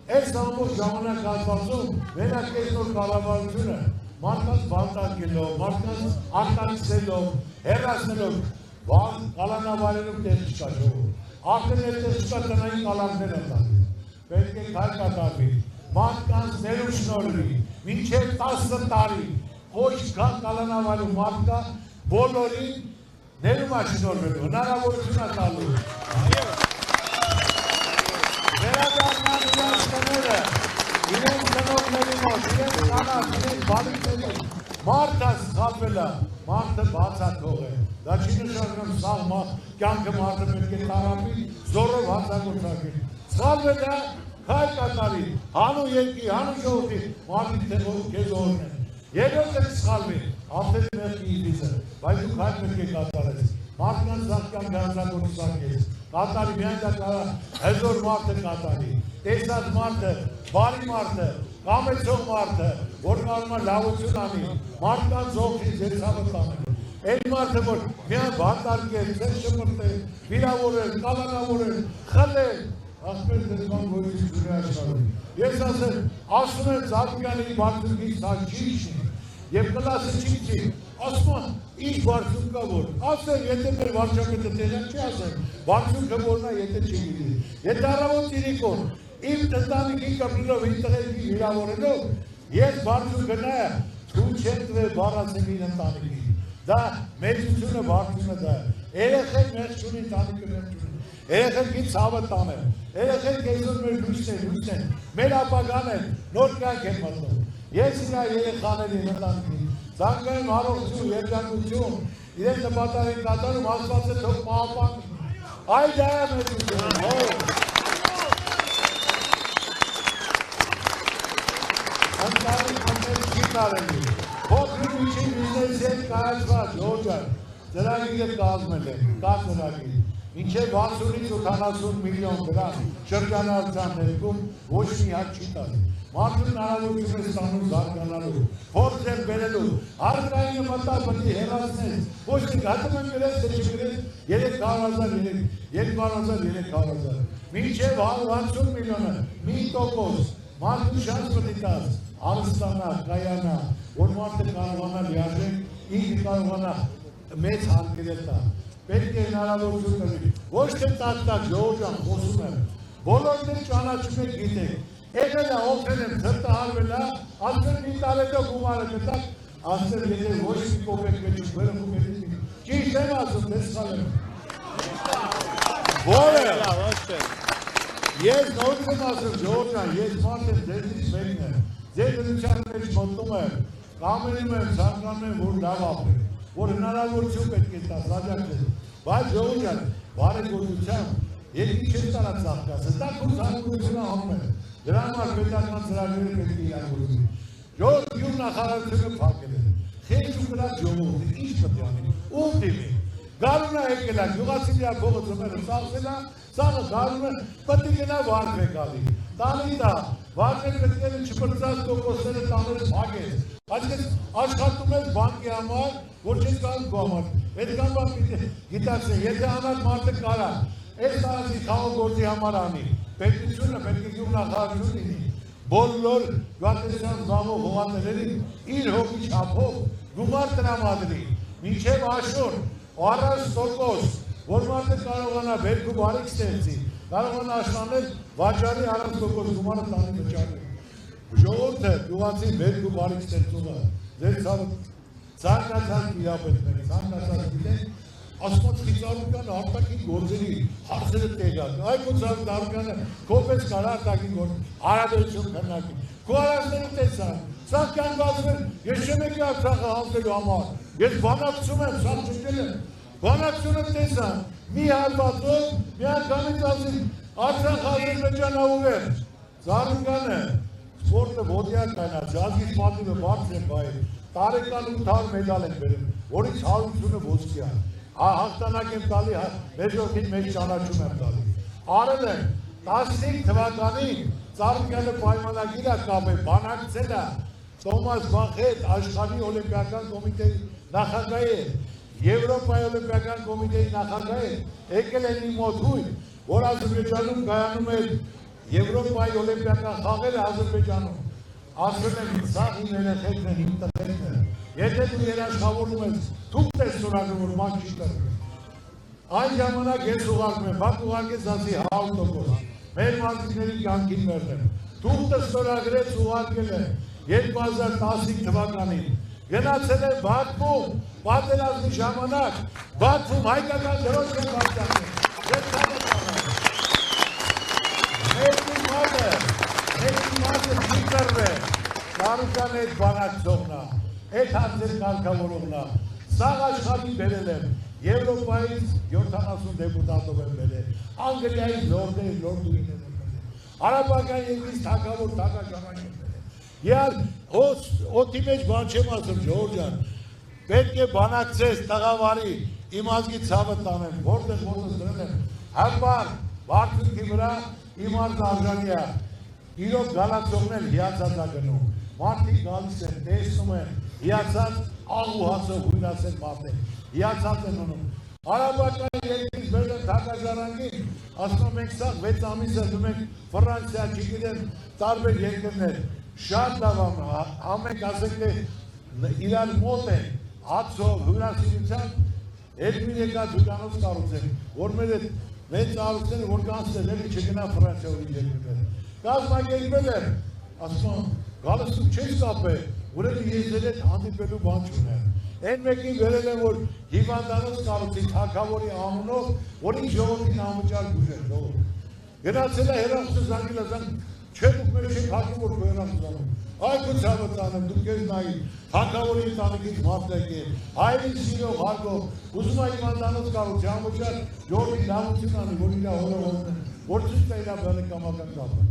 Այս ամբողջ ժամանակ հատվածում մենակ այս նոր կառավարությունը մարդկանց բանտարկելով, մարդկանց արտաքսելով, հեռացնելով, կալանավարելով տեղ չկա ժողովուրդ։ Արդեն այդ տեղ չկա տնային կալանքներ են տալիս։ Պետք է քայլ կատարվի, մարդկանց ներում շնորհվի, մինչև 10 տարի ոչ կա կալանավարում մարդկա բոլորին ներում է շնորհվելու, հնարավորություն է տալու։ Վերադառնան իրենց տները, իրենց տնօրենների մոտ, իրենց կանանց, իրենց բալիկների, մարդը սխալվել է, մարդը բաց է թողել։ Դա չի նշանակում սաղ կյանքը մարդը պետք է տարապի, զորով հարձակվի։ Սխալվել է, քայլ կատարի, հանու երկի, հանու ժողովրդի, մարդիկ քեզ օրհնեն։ Երրորդը սխալվի, ապրել մեղքի իդիսը, բայց դու քայլ պետք է կատարես։ Մարդկանց զարգան գանձագործակես, կատարի միայն դա կարա հզոր մարդը կատարի, տեսած մարդը, բարի մարդը, կամեցող մարդը, որ կարում է լավություն անի, մարդկանց օգնի ձեր ցավը տանել։ Այն մարդը, որ միայն բանտարկել, ձեր շպրտել, վիրավորել, կալանավորել, խլել, ասպեր դեսման գորիցի ջուրի աշխարհում։ Ես ասում եմ Զարուգյանի բարձունքից սա չի իշնի, և կլասը չի, ասում ինչ բարձունք կա որ, ասեմ, եթե մեր վարչապետը տեղյակ չի ասեմ, բարձունքը որն է, եթե չի գիտի։ Եթե առավոտ իրիկոն, իմ տնտանիքի կապրելով, իմ տղերքի վիրավորելով, ես բարձունքը նա է, թույլ չեմ տվել բառացեմին ընտանիքի։ Դա մեծությունը բարձունը դա է։ Երեխեք մեղք չունի, ընտանիքը մեղք չունի։ Երեխեք ինձ ցավը տանեն, երեխեք այսօր մեր լույսն են, մեր ապագան են, նոր կյանք են մտնում։ Ես իրա երեխաներին ընտանիքին զանգայում հարողություն, երջանկություն, իրենց նպատակին կատարում Աստվածը թող պահապանի։ Այ դա է մեծությունը։ Ընտանիքներ չի կարելի։ Փոքր միջին բիզնեսի հետ կայացված Ջորջան, ծրագիրը կազմել են, կա ծրագիր։ Մինչև 60-ից 80 միլիոն դրամ շրջանառության ներքում ոչ մի հատ չի տալի։ Մարդուն հնարավորություն է ստանում զարգանալու, փորձ են բերելու, հարկայինը մտավ պետք է հեռացնես, ոչ թե հատում են գրես, թե չգրես 300,000, մինչև 60 միլիոնը, մի տոկոս, մարդու շանս պետք է տաս, հարստանա, կայանա, որ մարդը կարողանա լիարժեք, ինքը կարողանա մեծ հարկերել տա, պետք է հնարավորություն տրվի, ոչ թե տակ-տակ, Ջորջան, խոսում եմ, բոլորներ ճանաչում եք գիտեք, եկել է, օգնել եմ, թրտը հարվել է, ասել մի տարեկը գումարը կտակ, ասել եթե ոչ մի կոպեկ պետք բերը կոպետից մի, ճիշտ եմ ասում, դե սխալ եմ։ Որը, ես նորից եմ ասում, Ջորջան, ես մարդ եմ ձեզից մեկն եմ, ձեր դրության մեջ մտնում եմ, կամենում եմ, ցանկանում եմ, որ լավ ապրեմ, որ հնարավորություն պետք է տաս, աջակցես, բայց Ջորջան, բարեգործությամբ, երկի չես տարած ծաղկասը, դա քո ցանկությունը անում եմ, դրա համար պետական ծրագրերը պետք է իրագործվի։ Ժողովուրդ յուր նախարարությունը փակել է, խելք ու կրած ժողովուրդը, ինչ պետք է անի, ում դիմի, գարուն է եկել է, գյուղացի նրա փողը ծմերը ծաղսել է, ծաղը գարուն է, պետք է գնա վարդ է գալի, տանի դա, վարդերը պետք է չպրծած տոկոսները տաները փակես, այսպես աշխատում ես բանկի համար, որ չես կանում քո համար, պետքան բան գիտակցեն, եթե անած մարդը կարա, այս տարածի խաղողորդի համար անի, պետությունը պետք է գյուղ նախարարություն լինի, բոլոր գյուղատնտեսության զբաղվող հողատերերին իր հոգի չափով գումար տրամադրի, մինչև աշուն, առանց տոկոս, որ մարդը կարողանա բերք ու բարիք ստեղծի, կարողանա աշնանել վաճառի առանց տոկոս գումարը տանի վճարի։ Ժողովուրդը գյուղացին բերք ու բարիք ստեղծումը, ձեր ցանկացած իրապետների, ցանկացած գիտեն, ասված խիզարուկան արտաքին գործերի հարցերը տեղյակ, այ քո Զարուգյանը քոպես կարա արտաքին գործ, հարաբերություն քննարկի, քո արածները տեսան, սա կյանք ասում են, ես չեմ եկել Արցախը հանձնելու համար, ես բանակցում եմ, սա ճշտել եմ, բանակցությունը տեսան, մի հալվածով, մի անգամից ասին, Արցախ Ադրբեջան ուղեր, Զարուգյանը, սպորտը ոտյակ կայնած, ազգից պատիվը բարձր է բայել, տարեկան 800 մեդալ են բերում, որից 100-ը ոսկի է, հաղթանակ եմ տալի, մեր ժողովրդին մեծ ճանաչում եմ տալի։ Արել եմ 15 թվականին Զարուգյանը պայմանագիր է կապել, բանակցել է Տոմաս Բախի հետ աշխարհի օլիմպիական կոմիտեի նախագահի հետ, Եվրոպայի օլիմպիական կոմիտեի նախագահի հետ, եկել են իմ մոտ հույն, որ Ադրբեջանում կայանում է Եվրոպայի օլիմպիական խաղերը Ադրբեջանում, ասում եմ սաղ իմ երեխեքն են, իմ տղերքն են, եթե դու երաշխավորում ես, թուղթ ես ստորագրում, որ մաչ չի տրվում։ Այն ժամանակ ես ուղարկում եմ, բակ ուղարկեց ասի 100%, մեր մարդիկների կյանքին մերնեմ։ Թուղթը ստորագրեց ուղարկել է 2015 թվականին, գնացել է Բաքվում, պատերազմի ժամանակ, Բաքվում հայկական դրոշ են բարձրացել, Մեկի մազը չի կրվե, Կարուկան էդ բանակցողնա, էդ հարցեր կարգավորողնա, սաղ աշխարհին բերել եմ, Եվրոպայից 70 դեպուտատով եմ բերել, Անգլիայից լորդուին եմ բերել, Արաբական երկրից թագավոր թագաժանակ եմ բերել, Եալ օդի մեջ բան չեմ ասում, Ժողովուրդ ջան, պետք է բանակցես տղավարի, իմ ազգի ցավը տանեմ, որտեղ դրել եմ, հապար, բարձունքի վրա իմ արդ արժանի է, իրոք գալացողն էլ հիացած է գնում, մարդիկ գալիս են, տեսնում են, հիացած աղ ու հացով հույնացել մարդեն, հիացած են ունում, Արաբական երկրից բերել թագաժարանգին, ասում մենք սաղ 6 ամիս եմ ենք Ֆրանսիա, չգիտեմ, տարբեր երկրներ, շատ լավ ամենք ասենք է իրար մոտ են, հացով, հյուրասիրությամբ, հետ մին եկած հյուրանոց կառուցեն, որ մեր հետ մեծ արուսները, որ կանցել էլի չգնա Ֆրանսիա ու երկրներ, կազմակերպել եմ, ասում գալստում չես կապել, ուրեմն ես էլ հետ հանդիպելու բան չունեմ, այն մեկին վերել եմ, որ հիվանդանոց կառուցի թագավորի անունով, որին ժողովրդին անվճար բուժել, ժողովուրդ, գնացել է հեռախոսը զանգել է, չէ դուք մեր չեք հակում, որ հեռախոսանում, այ քո ցավը տանեմ, դուք ես նայի, թագավորի ընտանիքից մարդեք է, հայրին սիրող հարգող, ուզում է հիվանդանոց կառուցի, անվճար ժողովրդին լավություն անի, որ իրա հորը որ ցույց տա իրա բերեկամական կապը։